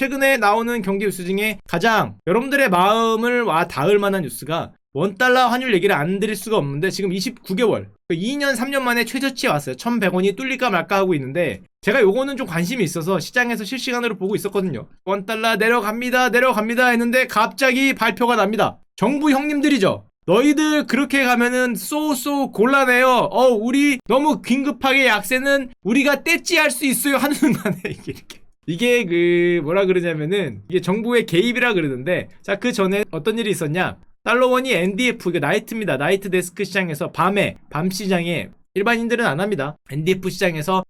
최근에 나오는 경제 뉴스 중에 가장 여러분들의 마음을 와 닿을 만한 뉴스가 원달러 환율 얘기를 안 드릴 수가 없는데 지금 29개월 2년 3년 만에 최저치에 왔어요. 1100원이 뚫릴까 말까 하고 있는데 제가 요거는 좀 관심이 있어서 시장에서 실시간으로 보고 있었거든요. 원달러 내려갑니다 했는데 갑자기 발표가 납니다. 정부 형님들이죠. 너희들 그렇게 가면은 쏘 곤란해요. 우리 너무 긴급하게 약세는 우리가 떼찌할 수 있어요 하는 순간에 이게 그 뭐라 그러냐면은 이게 정부의 개입이라 그러는데 자 그 전에 어떤 일이 있었냐. 달러원이 NDF, 이거 나이트입니다. 나이트 데스크 시장에서 밤 시장에 일반인들은 안 합니다. NDF 시장에서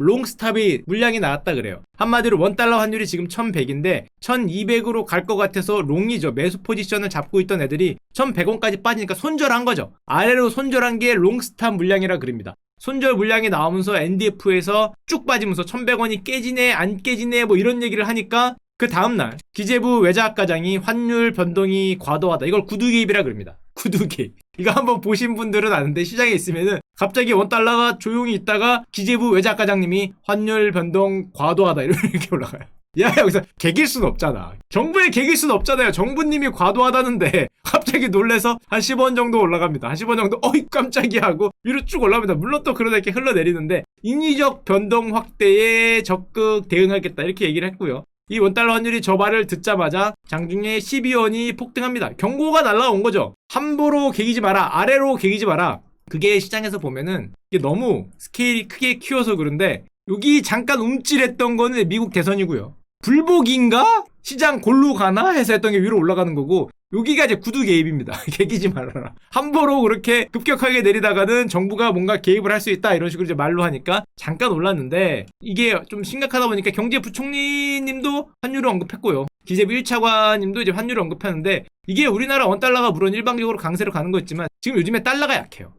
롱 스탑이 물량이 나왔다 그래요. 한마디로 원달러 환율이 지금 1100인데 1200으로 갈 것 같아서 롱이죠. 매수 포지션을 잡고 있던 애들이 1100원까지 빠지니까 손절한 거죠. 아래로 손절한 게 롱 스탑 물량이라 그럽니다. 손절 물량이 나오면서 NDF에서 쭉 빠지면서 1100원이 깨지네 안 깨지네 뭐 이런 얘기를 하니까 그 다음날 기재부 외자학과장이 환율 변동이 과도하다. 이걸 구두 개입이라 그럽니다. 구두 개입. 이거 한번 보신 분들은 아는데 시장에 있으면은 갑자기 원달러가 조용히 있다가 기재부 외자학과장님이 환율 변동 과도하다 이렇게 올라가요. 야 여기서 개길 수는 없잖아. 정부에 개길 수는 없잖아요. 정부님이 과도하다는데 갑자기 놀래서 한 10원 정도 올라갑니다. 한 10원 정도 어이 깜짝이야 하고 위로 쭉 올라갑니다. 물론 또 그러다 이렇게 흘러내리는데 인위적 변동 확대에 적극 대응하겠다 이렇게 얘기를 했고요. 이 원달러 환율이 저 말을 듣자마자 장중에 12원이 폭등합니다. 경고가 날라온 거죠. 함부로 개기지 마라. 아래로 개기지 마라. 그게 시장에서 보면은 이게 너무 스케일이 크게 키워서 그런데 여기 잠깐 움찔했던 거는 미국 대선이고요. 불복인가? 시장 골로 가나? 해서 했던 게 위로 올라가는 거고 여기가 이제 구두 개입입니다. 개기지 말아라. 함부로 그렇게 급격하게 내리다가는 정부가 뭔가 개입을 할 수 있다 이런 식으로 이제 말로 하니까 잠깐 올랐는데 이게 좀 심각하다 보니까 경제부총리님도 환율을 언급했고요. 기재부 1차관님도 이제 환율을 언급했는데 이게 우리나라 원달러가 물론 일방적으로 강세로 가는 거 있지만 지금 요즘에 달러가 약해요.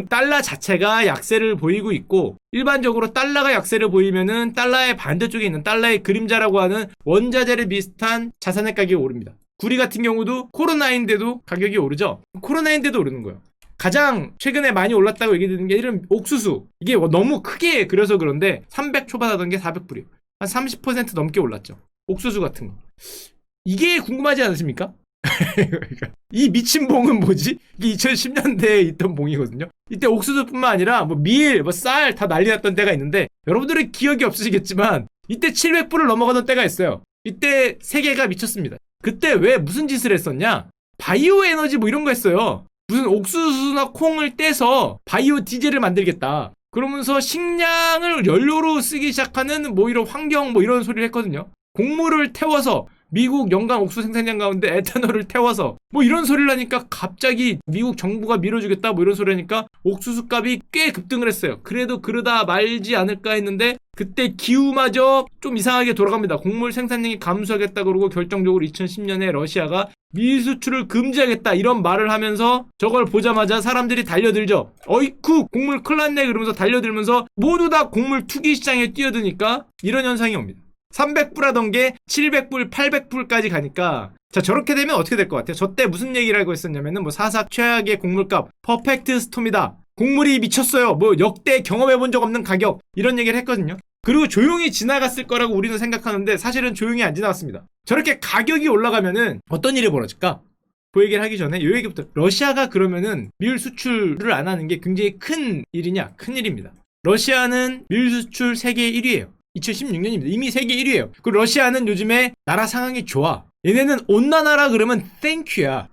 달러 자체가 약세를 보이고 있고 일반적으로 달러가 약세를 보이면은 달러의 반대쪽에 있는 달러의 그림자라고 하는 원자재를 비슷한 자산의 가격이 오릅니다. 구리 같은 경우도 코로나인데도 가격이 오르죠. 코로나인데도 오르는 거예요. 가장 최근에 많이 올랐다고 얘기 드는 게 이런 옥수수. 이게 너무 크게 그려서 그런데 300 초반하던 게 400불이요. 한 30% 넘게 올랐죠. 옥수수 같은 거. 이게 궁금하지 않으십니까? 이 미친 봉은 뭐지? 이게 2010년대에 있던 봉이거든요. 이때 옥수수뿐만 아니라 뭐 밀, 뭐 쌀 다 난리 났던 때가 있는데 여러분들은 기억이 없으시겠지만 이때 700불을 넘어가던 때가 있어요. 이때 세계가 미쳤습니다. 그때 왜 무슨 짓을 했었냐? 바이오 에너지 뭐 이런 거 했어요. 무슨 옥수수나 콩을 떼서 바이오 디젤을 만들겠다. 그러면서 식량을 연료로 쓰기 시작하는 뭐 이런 환경 뭐 이런 소리를 했거든요. 곡물을 태워서 미국 연간 옥수수 생산량 가운데 에탄올을 태워서 뭐 이런 소리를 하니까 갑자기 미국 정부가 밀어주겠다 뭐 이런 소리 하니까 옥수수 값이 꽤 급등을 했어요. 그래도 그러다 말지 않을까 했는데 그때 기후마저 좀 이상하게 돌아갑니다. 곡물 생산량이 감소하겠다 그러고 결정적으로 2010년에 러시아가 밀 수출을 금지하겠다 이런 말을 하면서 저걸 보자마자 사람들이 달려들죠. 어이쿠 곡물 큰일 났네 그러면서 달려들면서 모두 다 곡물 투기 시장에 뛰어드니까 이런 현상이 옵니다. 300불 하던 게 700불, 800불까지 가니까 자 저렇게 되면 어떻게 될 것 같아요? 저 때 무슨 얘기를 하고 있었냐면은 뭐 사상 최악의 곡물값 퍼펙트 스톰이다. 곡물이 미쳤어요. 뭐 역대 경험해본 적 없는 가격 이런 얘기를 했거든요. 그리고 조용히 지나갔을 거라고 우리는 생각하는데 사실은 조용히 안 지나갔습니다. 저렇게 가격이 올라가면은 어떤 일이 벌어질까? 그 얘기를 하기 전에 이 얘기부터 러시아가 그러면은 밀 수출을 안 하는 게 굉장히 큰 일이냐? 큰 일입니다. 러시아는 밀 수출 세계 1위예요. 2016년입니다. 이미 세계 1위예요. 그리고 러시아는 요즘에 나라 상황이 좋아. 얘네는 온난화라 그러면 땡큐야.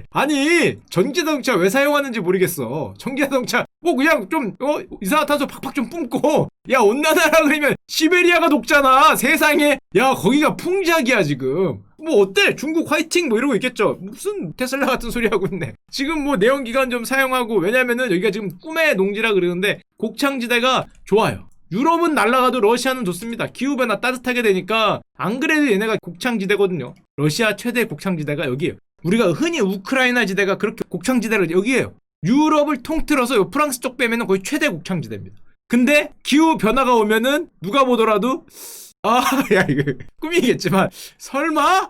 아니 전기자동차 왜 사용하는지 모르겠어. 전기자동차 뭐 그냥 좀 이산화탄소 팍팍 좀 뿜고 야 온난화라 그러면 시베리아가 녹잖아. 세상에 야 거기가 풍작이야 지금. 뭐 어때? 중국 화이팅 뭐 이러고 있겠죠. 무슨 테슬라 같은 소리 하고 있네. 지금 뭐 내연기관 좀 사용하고 왜냐면은 여기가 지금 꿈의 농지라 그러는데 곡창지대가 좋아요. 유럽은 날아가도 러시아는 좋습니다. 기후변화 따뜻하게 되니까 안 그래도 얘네가 곡창지대거든요. 러시아 최대 곡창지대가 여기에요. 우리가 흔히 우크라이나 지대가 그렇게 곡창지대를 여기에요. 유럽을 통틀어서 요 프랑스 쪽 빼면은 거의 최대 곡창지대입니다. 근데 기후변화가 오면은 누가 보더라도 아, 야, 이거 꿈이겠지만 설마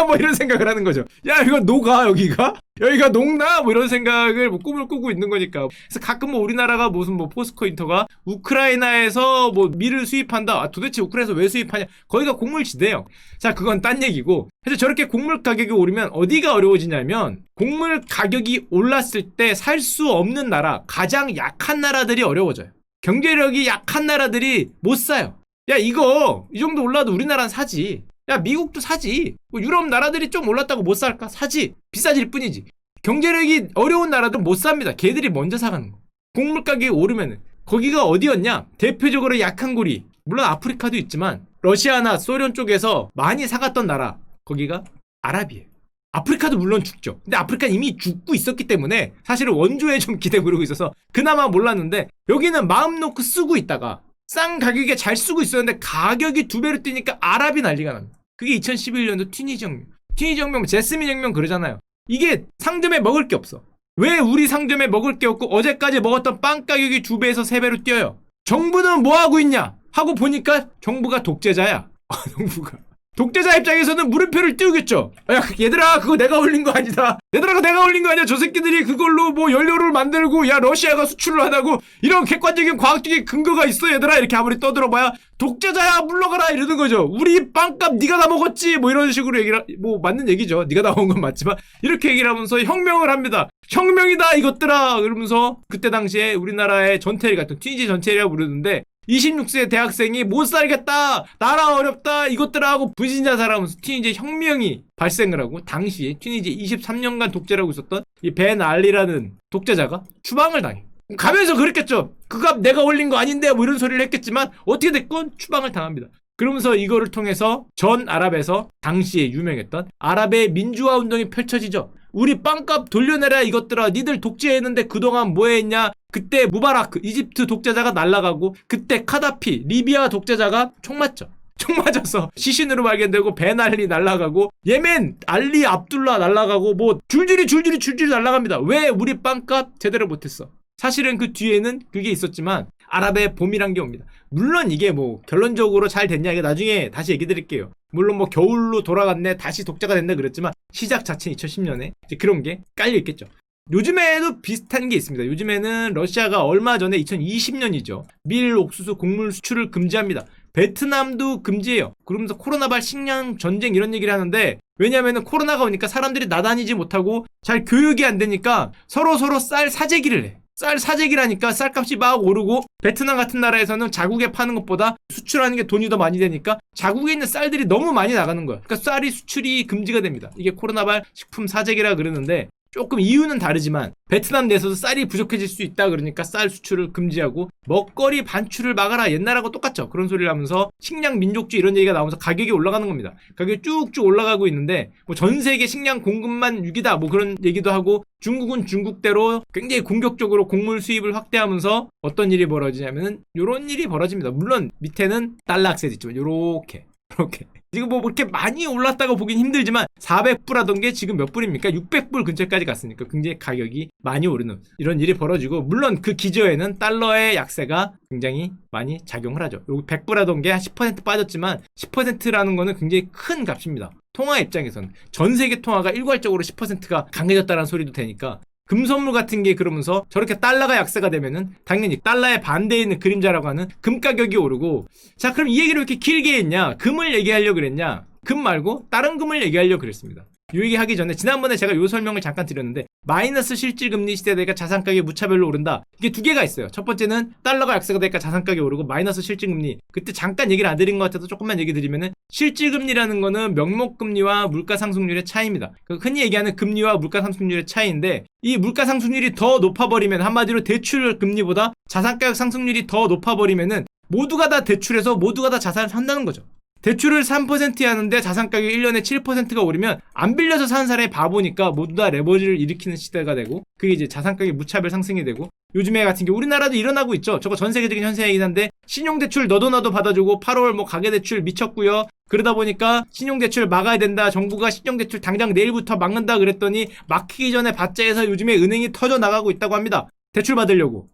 뭐 이런 생각을 하는 거죠. 야, 이거 녹아 여기가 녹나 뭐 이런 생각을 뭐 꿈을 꾸고 있는 거니까. 그래서 가끔 뭐 우리나라가 무슨 뭐 포스코 인터가 우크라이나에서 뭐 밀을 수입한다. 아, 도대체 우크라이나에서 왜 수입하냐? 거기가 곡물지대요. 자, 그건 딴 얘기고. 그래서 저렇게 곡물 가격이 오르면 어디가 어려워지냐면 곡물 가격이 올랐을 때 살 수 없는 나라, 가장 약한 나라들이 어려워져요. 경제력이 약한 나라들이 못 사요. 야, 이거 이 정도 올라도 우리나라는 사지. 야, 미국도 사지. 뭐 유럽 나라들이 좀 올랐다고 못 살까? 사지. 비싸질 뿐이지. 경제력이 어려운 나라들은 못 삽니다. 걔들이 먼저 사가는 거. 곡물 가격이 오르면은 거기가 어디였냐? 대표적으로 약한 고리. 물론 아프리카도 있지만 러시아나 소련 쪽에서 많이 사갔던 나라, 거기가 아랍이에요. 아프리카도 물론 죽죠. 근데 아프리카는 이미 죽고 있었기 때문에 사실은 원조에 좀 기대 부르고 있어서 그나마 몰랐는데, 여기는 마음 놓고 쓰고 있다가 싼 가격에 잘 쓰고 있었는데 가격이 2배로 뛰니까 아랍이 난리가 납니다. 그게 2011년도 튀니지 혁명. 튀니지 혁명, 제스민 혁명 그러잖아요. 이게 상점에 먹을 게 없어. 왜 우리 상점에 먹을 게 없고 어제까지 먹었던 빵 가격이 2배에서 3배로 뛰어요? 정부는 뭐 하고 있냐? 하고 보니까 정부가 독재자야. 정부가. 독재자 입장에서는 물음표를 띄우겠죠. 야, 얘들아, 그거 내가 올린 거 아니다. 얘들아, 그거 내가 올린 거 아니야. 저 새끼들이 그걸로 뭐 연료를 만들고, 야, 러시아가 수출을 하다고, 이런 객관적인 과학적인 근거가 있어, 얘들아. 이렇게 아무리 떠들어봐야 독재자야, 물러가라, 이러는 거죠. 우리 빵값 네가 다 먹었지. 뭐 이런 식으로 얘기를, 뭐 맞는 얘기죠. 네가 다 먹은 건 맞지만 이렇게 얘기를 하면서 혁명을 합니다. 혁명이다 이것들아. 그러면서 그때 당시에 우리나라의 전태일 같은, 튀니지 전태일이라고 부르는데, 26세 대학생이 못 살겠다, 나라 어렵다, 이것들아 하고 분신자살하면서 튀니지 혁명이 발생을 하고, 당시에 튀니지 23년간 독재라고 있었던 이 벤 알리라는 독재자가 추방을 당해. 가면서 그랬겠죠. 그 값 내가 올린 거 아닌데 뭐 이런 소리를 했겠지만 어떻게 됐건 추방을 당합니다. 그러면서 이거를 통해서 전 아랍에서 당시에 유명했던 아랍의 민주화 운동이 펼쳐지죠. 우리 빵값 돌려내라 이것들아. 니들 독재했는데 그동안 뭐했냐. 그때 무바라크 이집트 독재자가 날아가고, 그때 카다피 리비아 독재자가 총 맞죠. 총 맞아서 시신으로 발견되고, 벤알리 날아가고, 예멘 알리 압둘라 날아가고, 뭐 줄줄이 날아갑니다. 왜? 우리 빵값 제대로 못했어. 사실은 그 뒤에는 그게 있었지만 아랍의 봄이란 게 옵니다. 물론 이게 뭐 결론적으로 잘 됐냐, 이게 나중에 다시 얘기 드릴게요. 물론 뭐 겨울로 돌아갔네, 다시 독재가 됐네 그랬지만 시작 자체는 2010년에 이제 그런 게 깔려 있겠죠. 요즘에도 비슷한 게 있습니다. 요즘에는 러시아가 얼마 전에 2020년이죠. 밀, 옥수수, 곡물 수출을 금지합니다. 베트남도 금지해요. 그러면서 코로나발 식량 전쟁 이런 얘기를 하는데, 왜냐면은 코로나가 오니까 사람들이 나다니지 못하고 잘 교육이 안 되니까 서로 쌀 사재기를 해. 쌀 사재기라니까 쌀값이 막 오르고, 베트남 같은 나라에서는 자국에 파는 것보다 수출하는 게 돈이 더 많이 되니까 자국에 있는 쌀들이 너무 많이 나가는 거야. 그러니까 쌀이 수출이 금지가 됩니다. 이게 코로나발 식품 사재기라 그러는데, 조금 이유는 다르지만 베트남 내에서도 쌀이 부족해질 수 있다 그러니까 쌀 수출을 금지하고, 먹거리 반출을 막아라, 옛날하고 똑같죠. 그런 소리를 하면서 식량 민족주의 이런 얘기가 나오면서 가격이 올라가는 겁니다. 가격이 쭉쭉 올라가고 있는데, 뭐 전 세계 식량 공급만 위기다 뭐 그런 얘기도 하고, 중국은 중국대로 굉장히 공격적으로 곡물 수입을 확대하면서 어떤 일이 벌어지냐면은 요런 일이 벌어집니다. 물론 밑에는 달러 악세도 있지만 요렇게 지금 뭐 그렇게 많이 올랐다고 보긴 힘들지만 400불 하던 게 지금 몇 불입니까? 600불 근처까지 갔으니까 굉장히 가격이 많이 오르는 이런 일이 벌어지고, 물론 그 기저에는 달러의 약세가 굉장히 많이 작용을 하죠. 요거 100불 하던 게 한 10% 빠졌지만 10%라는 거는 굉장히 큰 값입니다. 통화 입장에서는 전 세계 통화가 일괄적으로 10%가 강해졌다는 소리도 되니까, 금선물 같은 게 그러면서 저렇게 달러가 약세가 되면은 당연히 달러의 반대에 있는 그림자라고 하는 금 가격이 오르고. 자, 그럼 이 얘기를 왜 이렇게 길게 했냐? 금을 얘기하려고 그랬냐? 금 말고 다른 금을 얘기하려고 그랬습니다. 이 얘기 하기 전에 지난번에 제가 요 설명을 잠깐 드렸는데, 마이너스 실질금리 시대되니까 자산가격이 무차별로 오른다. 이게 두 개가 있어요. 첫 번째는 달러가 약세가 되니까 자산가격이 오르고, 마이너스 실질금리. 그때 잠깐 얘기를 안 드린 것 같아서 조금만 얘기 드리면은, 실질금리라는 거는 명목금리와 물가상승률의 차이입니다. 흔히 얘기하는 금리와 물가상승률의 차이인데, 이 물가상승률이 더 높아버리면, 한마디로 대출 금리보다 자산가격 상승률이 더 높아버리면은 모두가 다 대출해서 모두가 다 자산을 산다는 거죠. 대출을 3% 하는데 자산가격이 1년에 7%가 오르면 안 빌려서 사는 사람이 바보니까 모두 다 레버리지를 일으키는 시대가 되고, 그게 이제 자산가격이 무차별 상승이 되고, 요즘에 같은 게 우리나라도 일어나고 있죠. 저거 전 세계적인 현상이긴 한데, 신용대출 너도 나도 받아주고 8월 뭐 가계대출 미쳤고요. 그러다 보니까 신용대출 막아야 된다, 정부가 신용대출 당장 내일부터 막는다 그랬더니 막히기 전에 받자 해서 요즘에 은행이 터져 나가고 있다고 합니다. 대출 받으려고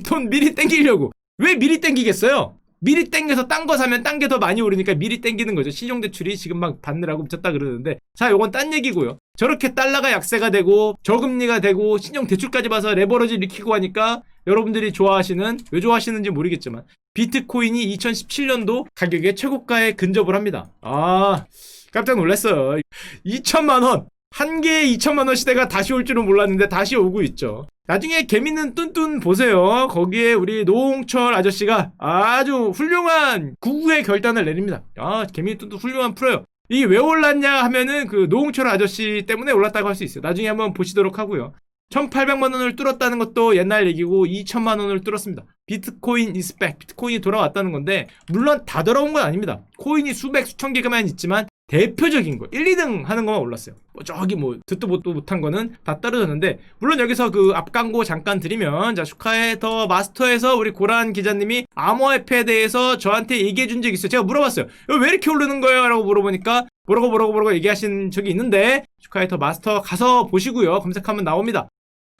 돈 미리 땡기려고. 왜 미리 땡기겠어요? 미리 땡겨서 딴 거 사면 딴 게 더 많이 오르니까 미리 땡기는 거죠. 신용대출이 지금 막 받느라고 미쳤다 그러는데, 자, 요건 딴 얘기고요. 저렇게 달러가 약세가 되고 저금리가 되고 신용대출까지 봐서 레버러지 일으키고 하니까 여러분들이 좋아하시는, 왜 좋아하시는지 모르겠지만 비트코인이 2017년도 가격의 최고가에 근접을 합니다. 아, 깜짝 놀랐어요. 2천만원, 한 개에 2천만원 시대가 다시 올 줄은 몰랐는데 다시 오고 있죠. 나중에 개미는 뚠뚠 보세요. 거기에 우리 노홍철 아저씨가 아주 훌륭한 구구의 결단을 내립니다. 아, 개미 뚠뚠 훌륭한 프로요. 이게 왜 올랐냐 하면은 그 노홍철 아저씨 때문에 올랐다고 할 수 있어요. 나중에 한번 보시도록 하고요. 1,800만 원을 뚫었다는 것도 옛날 얘기고 2천만 원을 뚫었습니다. 비트코인 is back. 비트코인이 돌아왔다는 건데, 물론 다 돌아온 건 아닙니다. 코인이 수백 수천 개가만 있지만 대표적인 거 1, 2등 하는 것만 올랐어요. 저기 듣도 보도 못한 거는 다 떨어졌는데, 물론 여기서 그 앞광고 잠깐 드리면, 자, 슈카의 더 마스터에서 우리 고란 기자님이 암호화폐에 대해서 저한테 얘기해 준 적이 있어요. 제가 물어봤어요. 왜 이렇게 오르는 거예요? 라고 물어보니까 뭐라고 얘기하신 적이 있는데, 슈카의 더 마스터 가서 보시고요. 검색하면 나옵니다.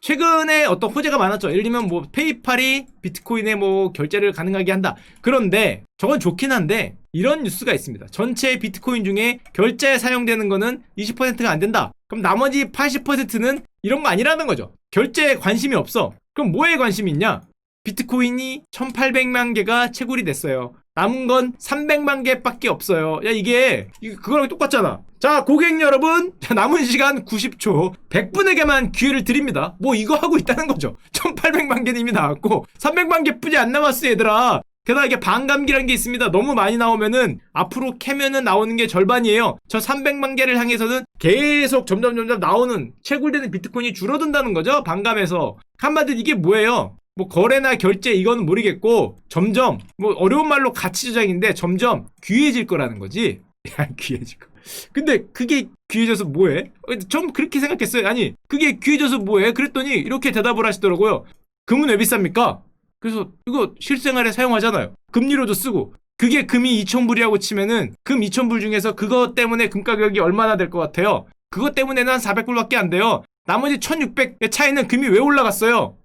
최근에 어떤 호재가 많았죠. 예를 들면 페이팔이 비트코인에 결제를 가능하게 한다. 그런데 저건 좋긴 한데 이런 뉴스가 있습니다. 전체 비트코인 중에 결제에 사용되는 거는 20%가 안 된다. 그럼 나머지 80%는 이런 거 아니라는 거죠. 결제에 관심이 없어. 그럼 뭐에 관심이 있냐? 비트코인이 1800만 개가 채굴이 됐어요. 남은 건 300만 개밖에 없어요. 야, 이게 그거랑 똑같잖아. 자, 고객 여러분, 남은 시간 90초 100분에게만 기회를 드립니다. 이거 하고 있다는 거죠. 1800만 개는 이미 나왔고 300만 개뿐이 안 남았어, 얘들아. 게다가 이게 반감기라는 게 있습니다. 너무 많이 나오면은 앞으로 캐면은 나오는 게 절반이에요. 저 300만 개를 향해서는 계속 점점 나오는, 채굴되는 비트코인이 줄어든다는 거죠. 반감해서. 한마디로 이게 뭐예요? 거래나 결제 이거는 모르겠고, 점점 어려운 말로 가치 조작인데 점점 귀해질 거라는 거지. 야, 귀해질 거. 근데 그게 귀해져서 뭐해? 좀 그렇게 생각했어요. 아니, 그게 귀해져서 뭐해? 그랬더니 이렇게 대답을 하시더라고요. 금은 왜 비쌉니까? 그래서 이거 실생활에 사용하잖아요. 금리로도 쓰고. 그게 금이 2,000불이라고 치면은 금 2,000불 중에서 그거 때문에 금 가격이 얼마나 될 것 같아요? 그것 때문에는 한 400불밖에 안 돼요. 나머지 1,600의 차이는 금이 왜 올라갔어요?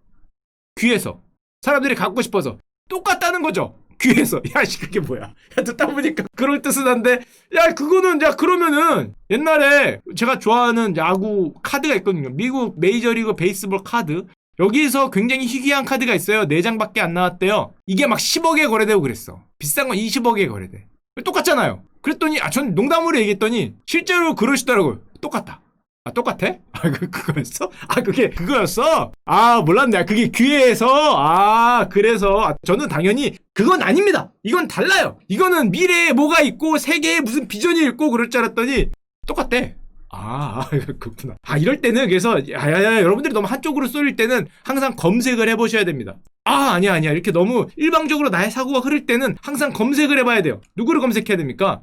귀해서. 사람들이 갖고 싶어서. 똑같다는 거죠. 귀해서. 야, 그게 뭐야. 야, 듣다 보니까 그럴 뜻은 한데, 야, 그거는, 야, 그러면은 옛날에 제가 좋아하는 야구 카드가 있거든요. 미국 메이저리그 베이스볼 카드. 여기서 굉장히 희귀한 카드가 있어요. 4장밖에 안 나왔대요. 이게 막 10억에 거래되고 그랬어. 비싼 건 20억에 거래돼. 똑같잖아요. 그랬더니, 전 농담으로 얘기했더니 실제로 그러시더라고요. 똑같다. 아, 똑같아? 아, 그거였어? 아, 그게 그거였어? 아, 몰랐네. 그게 귀해서? 아, 그래서. 저는 당연히 그건 아닙니다. 이건 달라요. 이거는 미래에 뭐가 있고 세계에 무슨 비전이 있고 그럴 줄 알았더니 똑같대. 아, 그렇구나. 아, 이럴 때는 그래서 여러분들이 너무 한쪽으로 쏠릴 때는 항상 검색을 해보셔야 됩니다. 아, 아니야. 이렇게 너무 일방적으로 나의 사고가 흐를 때는 항상 검색을 해봐야 돼요. 누구를 검색해야 됩니까?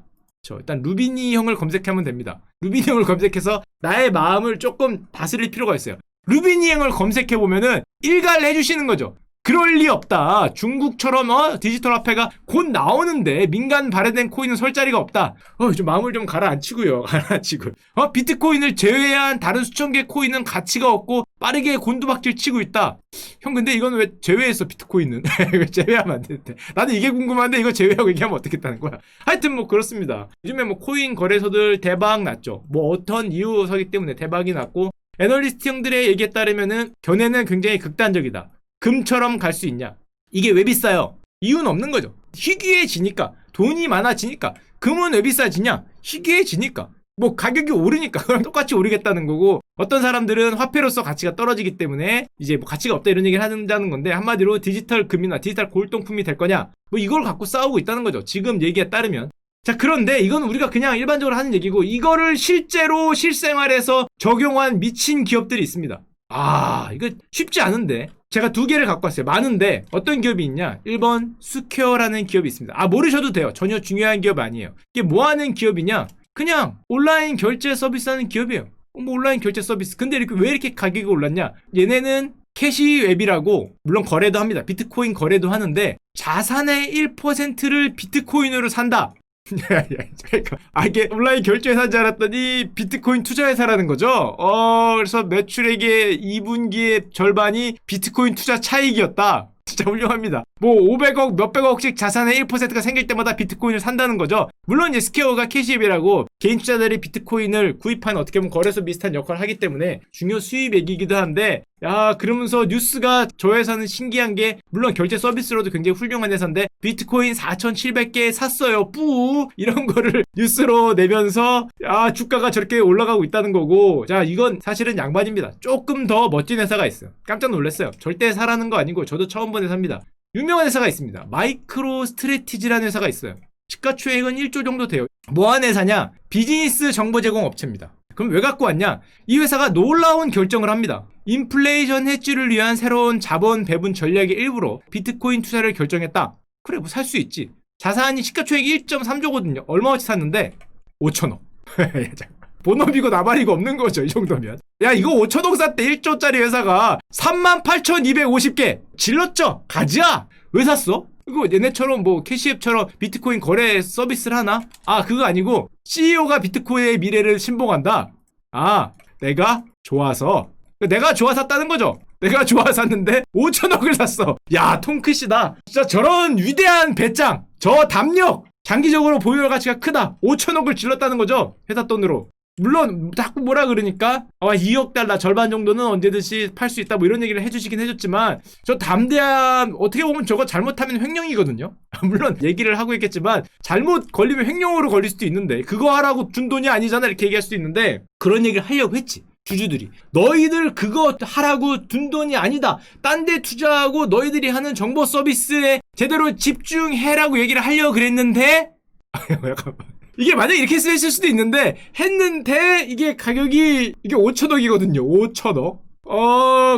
일단 루비니 형을 검색하면 됩니다. 루비니 형을 검색해서 나의 마음을 조금 다스릴 필요가 있어요. 루비니 형을 검색해보면은 일갈을 해주시는 거죠. 그럴 리 없다. 중국처럼 디지털 화폐가 곧 나오는데 민간 발행된 코인은 설 자리가 없다. 좀 마음을 좀 가라앉히고요. 가라앉히고. 비트코인을 제외한 다른 수천 개 코인은 가치가 없고 빠르게 곤두박질 치고 있다. 형, 근데 이건 왜 제외했어, 비트코인은? 왜 제외하면 안 되는데. 나는 이게 궁금한데 이거 제외하고 얘기하면 어떻겠다는 거야. 하여튼 그렇습니다. 요즘에 코인 거래소들 대박 났죠. 어떤 이유서기 때문에 대박이 났고, 애널리스트 형들의 얘기에 따르면은 견해는 굉장히 극단적이다. 금처럼 갈 수 있냐? 이게 왜 비싸요? 이유는 없는 거죠. 희귀해지니까. 돈이 많아지니까. 금은 왜 비싸지냐? 희귀해지니까. 가격이 오르니까. 그럼 똑같이 오르겠다는 거고, 어떤 사람들은 화폐로서 가치가 떨어지기 때문에 이제 가치가 없다 이런 얘기를 하자는 건데, 한마디로 디지털 금이나 디지털 골동품이 될 거냐? 이걸 갖고 싸우고 있다는 거죠. 지금 얘기에 따르면. 자, 그런데 이건 우리가 그냥 일반적으로 하는 얘기고, 이거를 실제로 실생활에서 적용한 미친 기업들이 있습니다. 아, 이거 쉽지 않은데. 제가 2개를 갖고 왔어요. 많은데 어떤 기업이 있냐? 1번 스퀘어라는 기업이 있습니다. 아, 모르셔도 돼요. 전혀 중요한 기업 아니에요. 이게 뭐 하는 기업이냐? 그냥 온라인 결제 서비스하는 기업이에요. 온라인 결제 서비스. 근데 왜 이렇게 가격이 올랐냐? 얘네는 캐시웹이라고, 물론 거래도 합니다. 비트코인 거래도 하는데 자산의 1%를 비트코인으로 산다. 이게 온라인 결제회사인 줄 알았더니 비트코인 투자회사라는 거죠. 그래서 매출액의 2분기의 절반이 비트코인 투자 차익이었다. 진짜 훌륭합니다. 뭐 500억 몇백억씩 자산의 1%가 생길 때마다 비트코인을 산다는 거죠. 물론 이제 스퀘어가 캐시앱이라고 개인 투자자들이 비트코인을 구입한 어떻게 보면 거래소 비슷한 역할을 하기 때문에 중요 수입액이기도 한데, 야, 그러면서 뉴스가 저 회사는 신기한 게, 물론 결제 서비스로도 굉장히 훌륭한 회사인데 비트코인 4,700개 샀어요 뿌 이런 거를 뉴스로 내면서 야, 주가가 저렇게 올라가고 있다는 거고. 자, 이건 사실은 양반입니다. 조금 더 멋진 회사가 있어요. 깜짝 놀랐어요. 절대 사라는 거 아니고 저도 처음 본 회사입니다. 유명한 회사가 있습니다. 마이크로 스트래티지라는 회사가 있어요. 시가총액은 1조 정도 돼요. 뭐하는 회사냐? 비즈니스 정보 제공 업체입니다. 그럼 왜 갖고 왔냐? 이 회사가 놀라운 결정을 합니다. 인플레이션 해지를 위한 새로운 자본 배분 전략의 일부로 비트코인 투자를 결정했다. 그래, 뭐 살 수 있지. 자산이 시가총액 1.3조거든요. 얼마어치 샀는데 5천억. 본업이고 나발이고 없는 거죠, 이 정도면. 야, 이거 5천억 샀대. 1조짜리 회사가 38,250개 질렀죠. 가지야. 왜 샀어? 이거 얘네처럼 뭐 캐시앱처럼 비트코인 거래 서비스를 하나? 아, 그거 아니고 CEO가 비트코인의 미래를 신봉한다. 아, 내가 좋아서 샀다는 거죠. 내가 좋아서 샀는데 5천억을 샀어. 야, 통크시다. 진짜 저런 위대한 배짱, 저 담력, 장기적으로 보유할 가치가 크다. 5천억을 질렀다는 거죠, 회사 돈으로. 물론 자꾸 뭐라 그러니까 2억 달러 절반 정도는 언제든지 팔 수 있다 뭐 이런 얘기를 해주시긴 해줬지만, 저 담대한, 어떻게 보면 저거 잘못하면 횡령이거든요. 물론 얘기를 하고 있겠지만 잘못 걸리면 횡령으로 걸릴 수도 있는데, 그거 하라고 준 돈이 아니잖아 이렇게 얘기할 수도 있는데, 그런 얘기를 하려고 했지. 주주들이 너희들 그거 하라고 둔 돈이 아니다, 딴 데 투자하고 너희들이 하는 정보 서비스에 제대로 집중해라고 얘기를 하려고 그랬는데 이게 만약에 이렇게 했을 수도 있는데, 했는데 이게 가격이 이게 5천억이거든요. 5천억.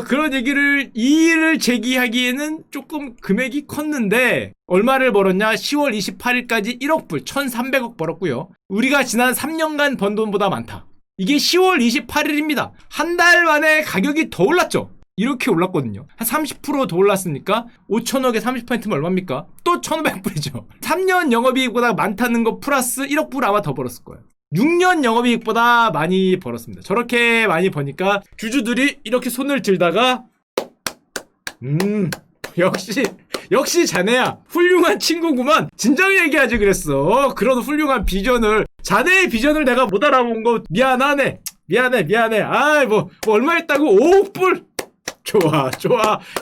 그런 얘기를, 이의를 제기하기에는 조금 금액이 컸는데, 얼마를 벌었냐? 10월 28일까지 1억 불, 1,300억 벌었고요. 우리가 지난 3년간 번 돈보다 많다. 이게 10월 28일입니다. 한 달 만에 가격이 더 올랐죠? 이렇게 올랐거든요. 한 30% 더 올랐으니까 5천억에 30%면 얼마입니까? 또 1,500불이죠. 3년 영업이익보다 많다는 거 플러스 1억 불 아마 더 벌었을 거예요. 6년 영업이익보다 많이 벌었습니다. 저렇게 많이 버니까 주주들이 이렇게 손을 들다가 역시 자네야 훌륭한 친구구만. 진작 얘기하지 그랬어. 그런 훌륭한 비전을, 자네의 비전을 내가 못 알아본 거 미안하네. 뭐 얼마 했다고? 5억 불. 좋아.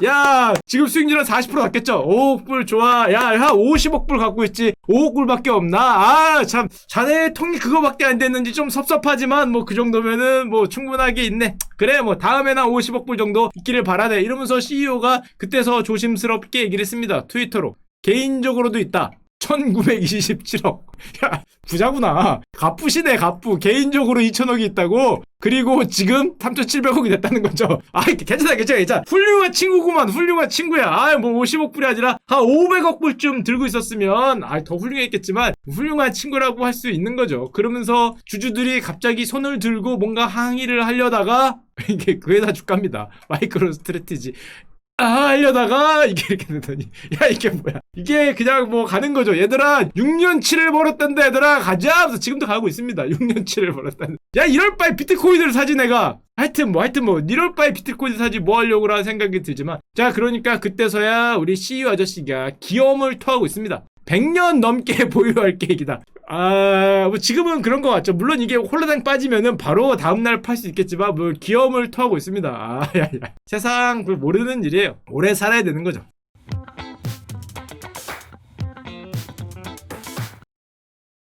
야, 지금 수익률은 40% 났겠죠? 5억 불 좋아. 야, 한 50억 불 갖고 있지. 5억 불밖에 없나? 아, 참, 자네 통이 그거밖에 안 됐는지 좀 섭섭하지만 뭐 그 정도면은 뭐 충분하게 있네. 그래, 뭐 다음에는 50억 불 정도 있기를 바라네. 이러면서 CEO가 그때서 조심스럽게 얘기를 했습니다. 트위터로. 개인적으로도 있다. 1927억. 야, 부자구나. 갑부시네, 갑부. 개인적으로 2천억이 있다고? 그리고 지금 3,700억이 됐다는 거죠. 괜찮아. 훌륭한 친구구만. 훌륭한 친구야. 뭐 50억 불이 아니라 한 500억 불쯤 들고 있었으면 더 훌륭했겠지만, 훌륭한 친구라고 할 수 있는 거죠. 그러면서 주주들이 갑자기 손을 들고 뭔가 항의를 하려다가 이게 그 회사 주가입니다. 마이크로 스트래티지. 하려다가 이게 이렇게 되더니, 야, 이게 뭐야, 이게 그냥 뭐 가는 거죠. 얘들아 6년치를 벌었단다, 얘들아 가자 하면서 지금도 가고 있습니다. 6년치를 벌었단다. 야, 이럴 바에 비트코인을 사지 내가. 하여튼 뭐 이럴 바에 비트코인 사지 뭐 하려고 라는 생각이 들지만, 자, 그러니까 그때서야 우리 CEO 아저씨가 기염을 토하고 있습니다. 100년 넘게 보유할 계획이다. 뭐 지금은 그런 것 같죠. 물론 이게 홀라당 빠지면은 바로 다음날 팔 수 있겠지만, 뭐 기염을 토하고 있습니다. 세상 모르는 일이에요. 오래 살아야 되는 거죠.